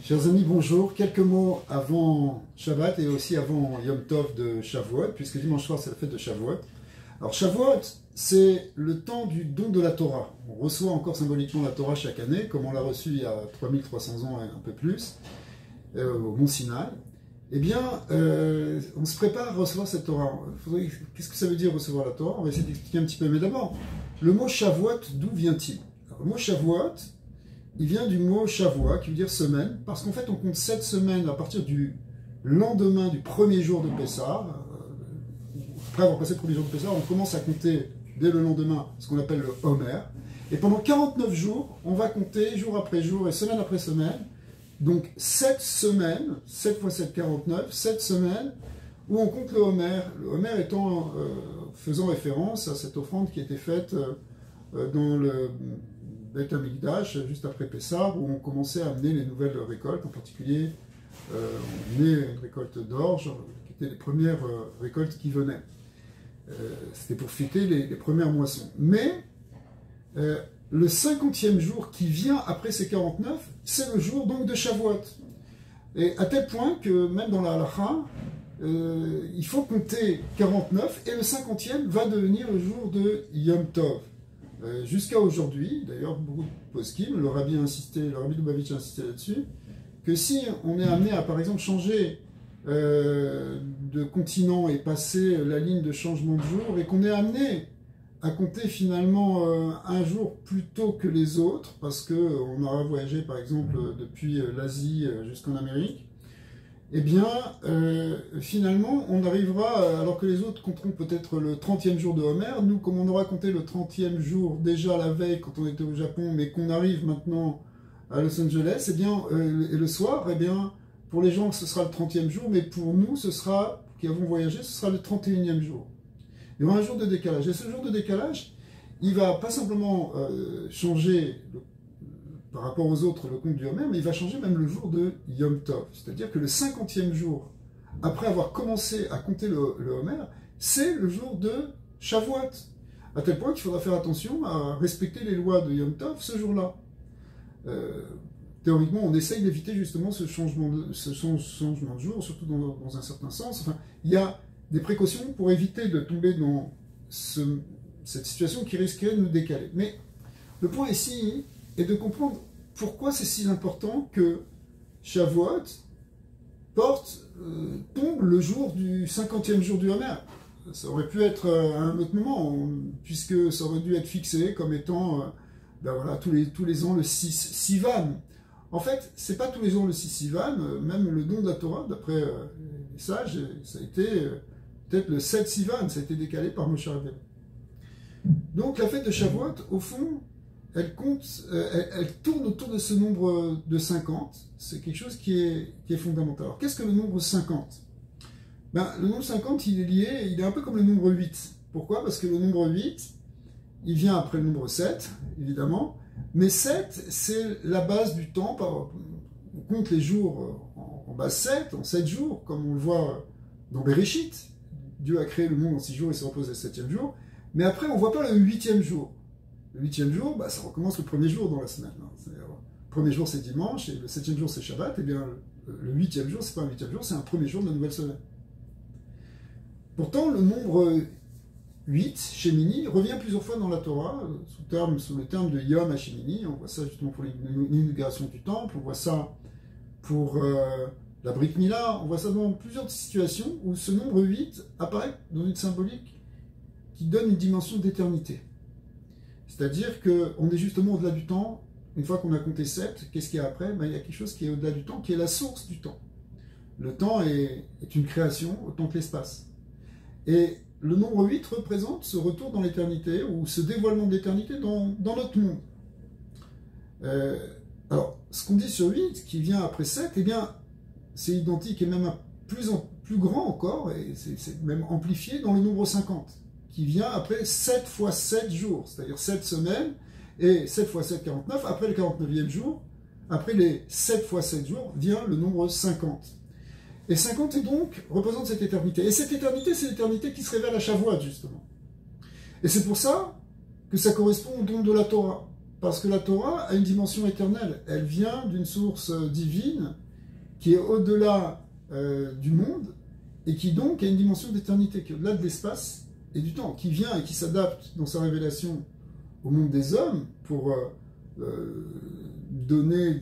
Chers amis, bonjour. Quelques mots avant Shabbat et aussi avant Yom Tov de Shavuot, puisque dimanche soir c'est la fête de Shavuot. Alors Shavuot, c'est le temps du don de la Torah. On reçoit encore symboliquement la Torah chaque année, comme on l'a reçue il y a 3300 ans et un peu plus, au Mont Sinaï. Eh bien, on se prépare à recevoir cette Torah. Qu'est-ce que ça veut dire recevoir la Torah? On va essayer d'expliquer un petit peu. Mais d'abord, le mot Shavuot, d'où vient-il? Le mot Shavuot, il vient du mot Shavua, qui veut dire semaine, parce qu'en fait, on compte 7 semaines à partir du lendemain du premier jour de Pessah. Après avoir passé le premier jour de Pessah, on commence à compter dès le lendemain ce qu'on appelle le Homer. Et pendant 49 jours, on va compter jour après jour et semaine après semaine. Donc 7 semaines, 7 x 7, 49, 7 semaines où on compte le Homer. Le Homer étant, faisant référence à cette offrande qui était faite dans le Beth Amikdash, juste après Pessah, où on commençait à amener les nouvelles récoltes, en particulier on amenait une récolte d'orge, qui étaient les premières récoltes qui venaient. C'était pour fêter les premières moissons. Mais le 50e jour qui vient après ces 49, c'est le jour donc de Shavuot. Et à tel point que même dans la halakha, il faut compter 49 et le 50e va devenir le jour de Yom Tov. Jusqu'à aujourd'hui, d'ailleurs beaucoup de poskim, le rabbi Lubavitch a insisté là-dessus, que si on est amené à par exemple changer de continent et passer la ligne de changement de jour, et qu'on est amené à compter finalement un jour plus tôt que les autres, parce qu'on aura voyagé par exemple depuis l'Asie jusqu'en Amérique, eh bien, finalement, on arrivera, alors que les autres compteront peut-être le 30e jour de Homer, nous, comme on aura compté le 30e jour déjà la veille quand on était au Japon, mais qu'on arrive maintenant à Los Angeles, eh bien, et le soir, eh bien, pour les gens, ce sera le 30e jour, mais pour nous, ce sera, qui avons voyagé, ce sera le 31e jour. Il y aura un jour de décalage. Et ce jour de décalage, il va pas simplement changer par rapport aux autres le compte du Homer, mais il va changer même le jour de Yom Tov. C'est-à-dire que le 50e jour, après avoir commencé à compter le Homer, c'est le jour de Shavuot. À tel point qu'il faudra faire attention à respecter les lois de Yom Tov ce jour-là. Théoriquement, on essaye d'éviter justement ce changement de jour, surtout dans un certain sens. Enfin, il y a des précautions pour éviter de tomber dans cette situation qui risquerait de nous décaler. Mais le point ici est de comprendre pourquoi c'est si important que Shavuot tombe le jour du 50e jour du Homer. Ça aurait pu être à un autre moment, puisque ça aurait dû être fixé comme étant ben voilà, tous les ans le 6 Sivan. En fait, c'est pas tous les ans le 6 Sivan, même le don de la Torah, d'après les sages, ça a été peut-être le 7 Sivan, ça a été décalé par Moshe Rabbeinu. Donc la fête de Shavuot, au fond, elle tourne autour de ce nombre de 50. C'est quelque chose qui est fondamental. Alors, qu'est-ce que le nombre 50? Ben, le nombre 50, il est un peu comme le nombre 8. Pourquoi? Parce que le nombre 8, il vient après le nombre 7, évidemment. Mais 7, c'est la base du temps. On compte les jours en base 7, en 7 jours, comme on le voit dans Bereshit. Dieu a créé le monde en 6 jours et se repose le 7e jour. Mais après, on ne voit pas le 8e jour. Le 8e jour, bah, ça recommence le premier jour dans la semaine. Le premier jour, c'est dimanche, et le 7e jour, c'est Shabbat. Et bien, le 8e jour, c'est pas un 8e jour, c'est un premier jour de la nouvelle semaine. Pourtant, le nombre 8, Shemini, revient plusieurs fois dans la Torah, sous le terme de Yom HaShemini. On voit ça justement pour l'inauguration du temple, on voit ça pour la Brit Mila, on voit ça dans plusieurs situations où ce nombre 8 apparaît dans une symbolique qui donne une dimension d'éternité. C'est-à-dire qu'on est justement au-delà du temps. Une fois qu'on a compté 7, qu'est-ce qu'il y a après? Ben, il y a quelque chose qui est au-delà du temps, qui est la source du temps. Le temps est une création autant que l'espace. Et le nombre 8 représente ce retour dans l'éternité, ou ce dévoilement de l'éternité dans notre monde. Alors, ce qu'on dit sur 8, qui vient après 7, eh bien, c'est identique et même plus grand encore, et c'est même amplifié dans le nombre 50. Qui vient après 7 fois 7 jours, c'est-à-dire 7 semaines, et 7 fois 7, 49, après le 49e jour, après les 7 fois 7 jours, vient le nombre 50. Et 50 représente cette éternité. Et cette éternité, c'est l'éternité qui se révèle à Shavuot, justement. Et c'est pour ça que ça correspond au don de la Torah. Parce que la Torah a une dimension éternelle. Elle vient d'une source divine qui est au-delà du monde et qui donc a une dimension d'éternité, qui est au-delà de l'espace et du temps, qui vient et qui s'adapte dans sa révélation au monde des hommes pour donner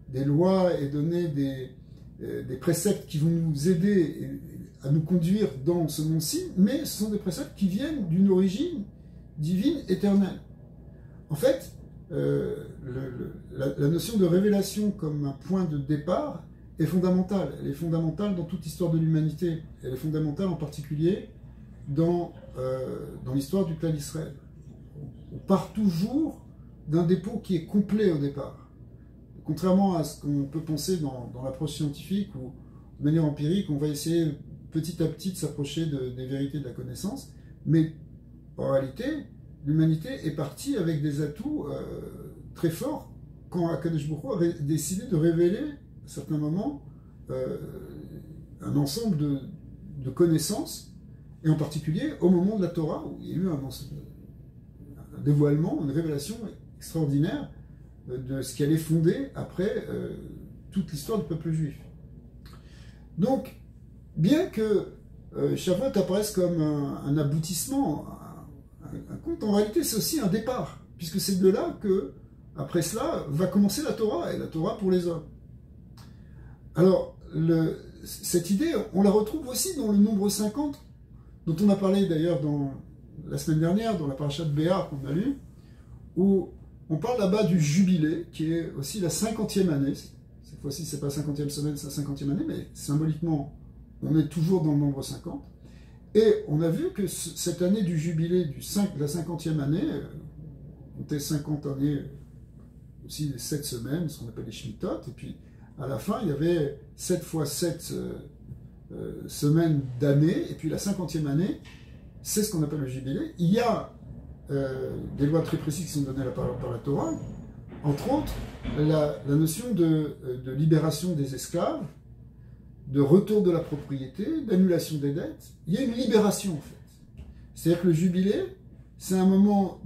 des lois et donner des préceptes qui vont nous aider à nous conduire dans ce monde-ci, mais ce sont des préceptes qui viennent d'une origine divine éternelle. En fait, la notion de révélation comme un point de départ est fondamentale. Elle est fondamentale dans toute l'histoire de l'humanité. Elle est fondamentale en particulier dans l'histoire du clan d'Israël. On part toujours d'un dépôt qui est complet au départ. Contrairement à ce qu'on peut penser dans l'approche scientifique ou de manière empirique, on va essayer petit à petit de s'approcher des vérités de la connaissance, mais en réalité, l'humanité est partie avec des atouts très forts quand Akadosh Baruch Hu avait décidé de révéler, à certains moments, un ensemble de connaissances, et en particulier au moment de la Torah, où il y a eu un dévoilement, une révélation extraordinaire de ce qui allait fonder après toute l'histoire du peuple juif. Donc, bien que Shavuot apparaisse comme un aboutissement, un conte, en réalité c'est aussi un départ, puisque c'est de là que, après cela, va commencer la Torah, et la Torah pour les hommes. Alors, cette idée, on la retrouve aussi dans le nombre 50, dont on a parlé d'ailleurs la semaine dernière, dans la paracha de Béar qu'on a lu, où on parle là-bas du jubilé, qui est aussi la 50e année. Cette fois-ci, c'est pas la 50e semaine, c'est la 50e année, mais symboliquement, on est toujours dans le nombre 50. Et on a vu que cette année du jubilé, de la 50e année, on comptait 50 années, aussi les 7 semaines, ce qu'on appelle les Shmitot, et puis à la fin, il y avait 7 fois 7 semaines d'année, et puis la 50e année, c'est ce qu'on appelle le jubilé. Il y a des lois très précises qui sont données par la Torah, entre autres la notion de libération des esclaves, de retour de la propriété, d'annulation des dettes. Il y a une libération en fait. C'est-à-dire que le jubilé, c'est un moment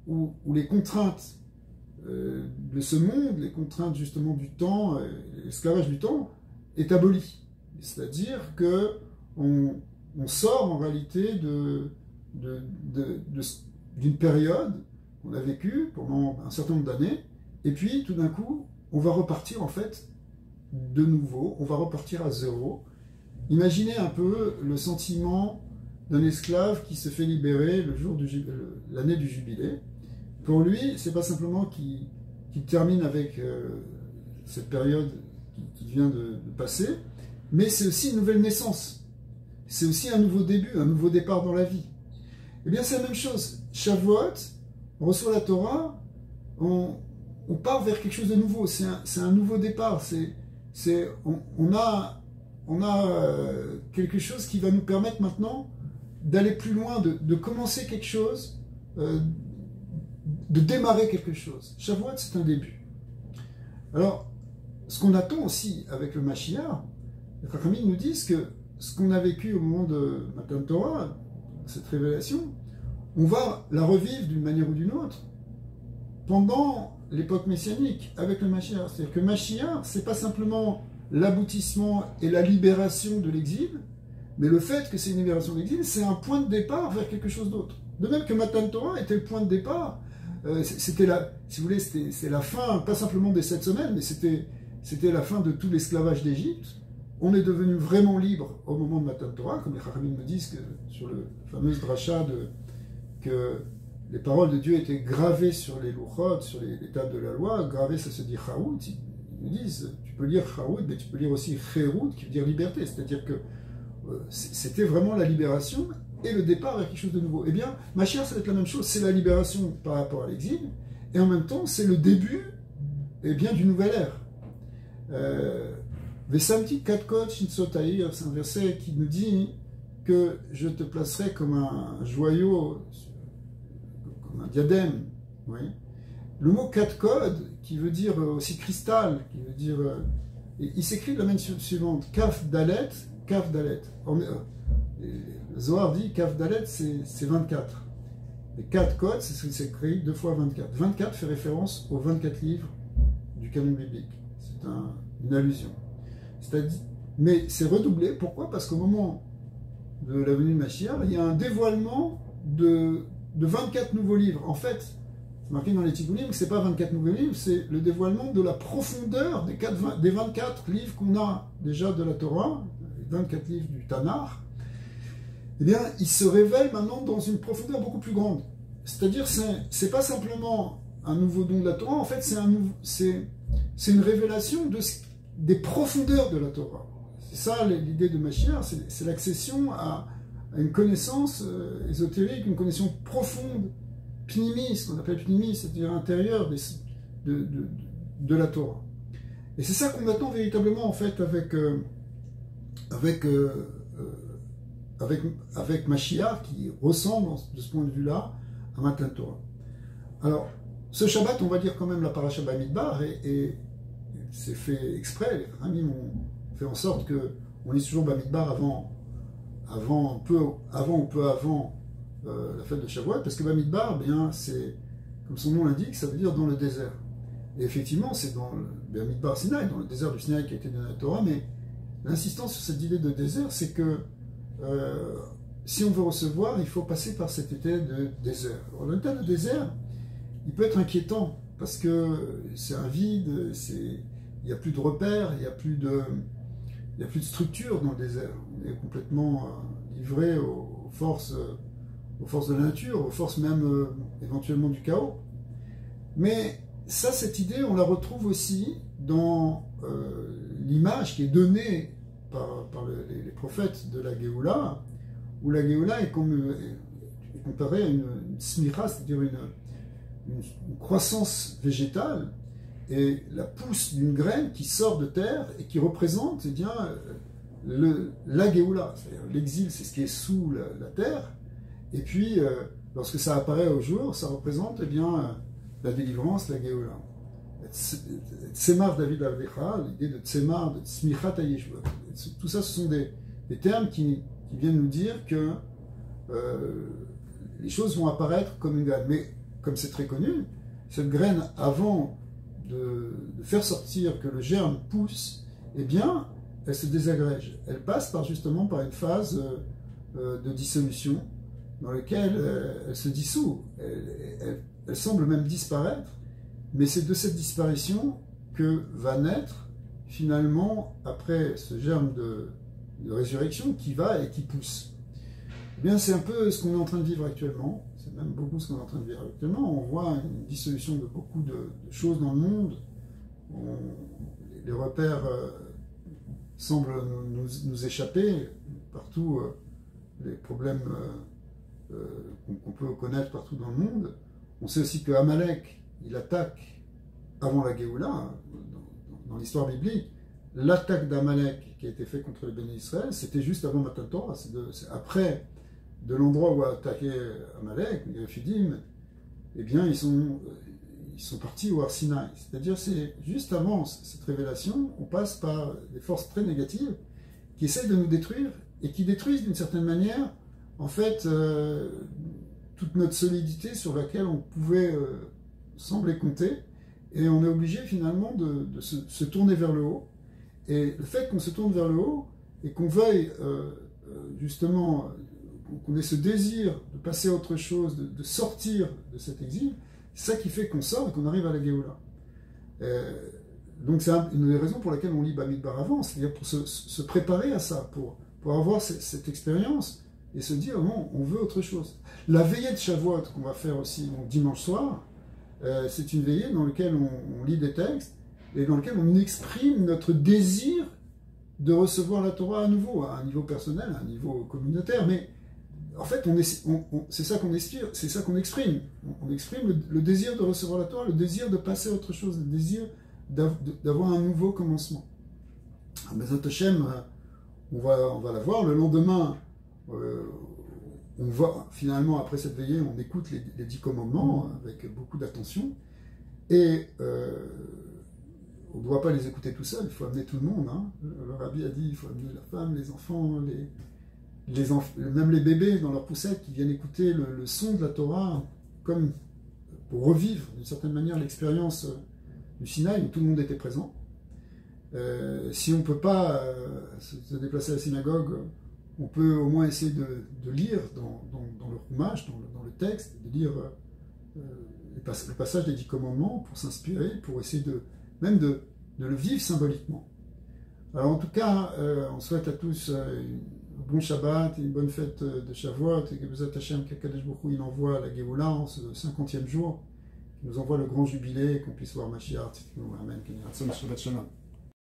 où les contraintes de ce monde, les contraintes justement du temps, l'esclavage du temps, est aboli. C'est-à-dire que on sort en réalité d'une période qu'on a vécue pendant un certain nombre d'années, et puis tout d'un coup, on va repartir en fait de nouveau, on va repartir à zéro. Imaginez un peu le sentiment d'un esclave qui se fait libérer le jour l'année du jubilé. Pour lui, c'est pas simplement qu'il termine avec cette période qui vient de passer, mais c'est aussi une nouvelle naissance. C'est aussi un nouveau début, un nouveau départ dans la vie. Eh bien, c'est la même chose. Shavuot, on reçoit la Torah, on part vers quelque chose de nouveau. C'est un nouveau départ. On a quelque chose qui va nous permettre maintenant d'aller plus loin, de commencer quelque chose, de démarrer quelque chose. Shavuot, c'est un début. Alors, ce qu'on attend aussi avec le Mashiach, les Chachamim nous disent que ce qu'on a vécu au moment de Matan Torah, cette révélation, on va la revivre d'une manière ou d'une autre pendant l'époque messianique avec le Mashiach. C'est-à-dire que Mashiach, c'est pas simplement l'aboutissement et la libération de l'exil, mais le fait que c'est une libération de l'exil, c'est un point de départ vers quelque chose d'autre. De même que Matan Torah était le point de départ, c'était si vous voulez, c'est la fin, pas simplement des 7 semaines, mais c'était la fin de tout l'esclavage d'Égypte. On est devenu vraiment libre au moment de Matan Torah, comme les Chachamim me disent que sur le fameux dracha que les paroles de Dieu étaient gravées sur les louchot, sur les tables de la loi. Gravées, ça se dit chaout. Ils me disent, tu peux lire chaout, mais tu peux lire aussi cherout, qui veut dire liberté. C'est-à-dire que c'était vraiment la libération et le départ vers quelque chose de nouveau. Eh bien, Mashiach, ça va être la même chose. C'est la libération par rapport à l'exil, et en même temps, c'est le début bien, d'une nouvelle ère. Vesamti katkot shinsotaïr, c'est un verset qui nous dit que je te placerai comme un joyau, comme un diadème. Oui. Le mot katkod, qui veut dire aussi cristal, qui veut dire. Il s'écrit de la manière suivante: kaf dalet, kaf dalet. Le Zohar dit kaf dalet, c'est 24. Les 4 codes, c'est ce qui s'écrit 2 fois 24. 24 fait référence aux 24 livres du canon biblique. C'est une allusion. Mais c'est redoublé. Pourquoi? Parce qu'au moment de la venue de Mashiach, il y a un dévoilement de 24 nouveaux livres. En fait, c'est marqué dans les Tikkunim que ce n'est pas 24 nouveaux livres, c'est le dévoilement de la profondeur des 24 livres qu'on a déjà de la Torah, les 24 livres du Tanakh. Eh bien, il se révèle maintenant dans une profondeur beaucoup plus grande. C'est-à-dire, c'est pas simplement un nouveau don de la Torah, en fait, c'est une révélation des profondeurs de la Torah. C'est ça l'idée de Mashiach, c'est l'accession à une connaissance ésotérique, une connaissance profonde, pnimi, ce qu'on appelle pnimi, c'est-à-dire intérieure de la Torah. Et c'est ça qu'on attend véritablement, en fait, avec Mashiach, qui ressemble, de ce point de vue-là, à Matan Torah. Alors, ce Shabbat, on va dire quand même la paracha Bamidbar, et c'est fait exprès, les Ramim ont fait en sorte qu'on lise toujours Bamidbar un peu avant la fête de Shavuot, parce que Bamidbar, bien, c'est, comme son nom l'indique, ça veut dire dans le désert. Et effectivement, c'est dans le Bamidbar Sinaï, dans le désert du Sinaï qui a été donné à la Torah, mais l'insistance sur cette idée de désert, c'est que si on veut recevoir, il faut passer par cet état de désert. Alors, l'état de désert, il peut être inquiétant, parce que c'est un vide, il n'y a plus de repères, il n'y a plus de structure dans le désert. On est complètement livré aux forces de la nature, aux forces même éventuellement du chaos. Mais ça, cette idée, on la retrouve aussi dans l'image qui est donnée par les prophètes de la Géoula, où la Géoula est comparée à une smicha, c'est-à-dire une croissance végétale, et la pousse d'une graine qui sort de terre et qui représente eh bien, la Géoula, c'est-à-dire l'exil, c'est ce qui est sous la terre, et puis lorsque ça apparaît au jour, ça représente eh bien, la délivrance, la Géoula. Tsemar David Avdecha, l'idée de Tsemar, de Smichat Hayeshua. Tout ça, ce sont des termes qui viennent nous dire que les choses vont apparaître comme une graine. Mais comme c'est très connu, cette graine, avant de faire sortir que le germe pousse, eh bien, elle se désagrège. Elle passe justement par une phase de dissolution dans laquelle elle se dissout. Elle semble même disparaître, mais c'est de cette disparition que va naître finalement, après ce germe de résurrection, qui va et qui pousse. Eh bien, c'est un peu ce qu'on est en train de vivre actuellement. C'est même beaucoup ce qu'on est en train de vivre actuellement. On voit une dissolution de beaucoup de choses dans le monde. Les repères semblent nous échapper partout. Les problèmes qu'on peut connaître partout dans le monde. On sait aussi que Amalek, il attaque avant la Géoula, dans l'histoire biblique. L'attaque d'Amalek qui a été faite contre le Béni Israël, c'était juste avant Matan Torah. C'est après de l'endroit où a attaqué Amalek, les Rephidim, eh bien, ils sont partis au Har Sinaï. C'est-à-dire, c'est juste avant cette révélation, on passe par des forces très négatives qui essayent de nous détruire et qui détruisent d'une certaine manière, en fait, toute notre solidité sur laquelle on pouvait sembler compter. Et on est obligé finalement de se tourner vers le haut. Et le fait qu'on se tourne vers le haut et qu'on veuille justement, qu'on ait ce désir de passer à autre chose, de sortir de cet exil, c'est ça qui fait qu'on sort et qu'on arrive à la Géoula. Donc c'est une des raisons pour laquelle on lit Bamidbar avant, c'est-à-dire pour se préparer à ça, pour avoir cette expérience et se dire non, on veut autre chose. La veillée de Shavuot qu'on va faire aussi donc, dimanche soir, c'est une veillée dans laquelle on lit des textes et dans laquelle on exprime notre désir de recevoir la Torah à nouveau, à un niveau personnel, à un niveau communautaire, mais en fait, c'est ça qu'on expire, c'est ça qu'on exprime. On exprime le désir de recevoir la Torah, le désir de passer à autre chose, le désir d'avoir un nouveau commencement. À Bezat Hashem, on va la voir. Le lendemain, on va finalement, après cette veillée, on écoute les 10 commandements avec beaucoup d'attention. Et on ne doit pas les écouter tout seul, il faut amener tout le monde. Hein. Le rabbi a dit il faut amener la femme, les enfants, même les bébés dans leur poussette qui viennent écouter le son de la Torah, comme pour revivre d'une certaine manière l'expérience du Sinaï où tout le monde était présent. Si on ne peut pas se déplacer à la synagogue, on peut au moins essayer de lire dans le Chumash, dans le texte, de lire le passage des 10 commandements pour s'inspirer, pour essayer même de le vivre symboliquement. Alors en tout cas, on souhaite à tous un bon Shabbat et une bonne fête de Shavuot, et que Bezat Hashem, qu'Akadosh Baruch Hu, il envoie la Géoula en ce 50e jour, qu'il nous envoie le grand jubilé, qu'on puisse voir Mashiach, Amen, Shabbat Shalom.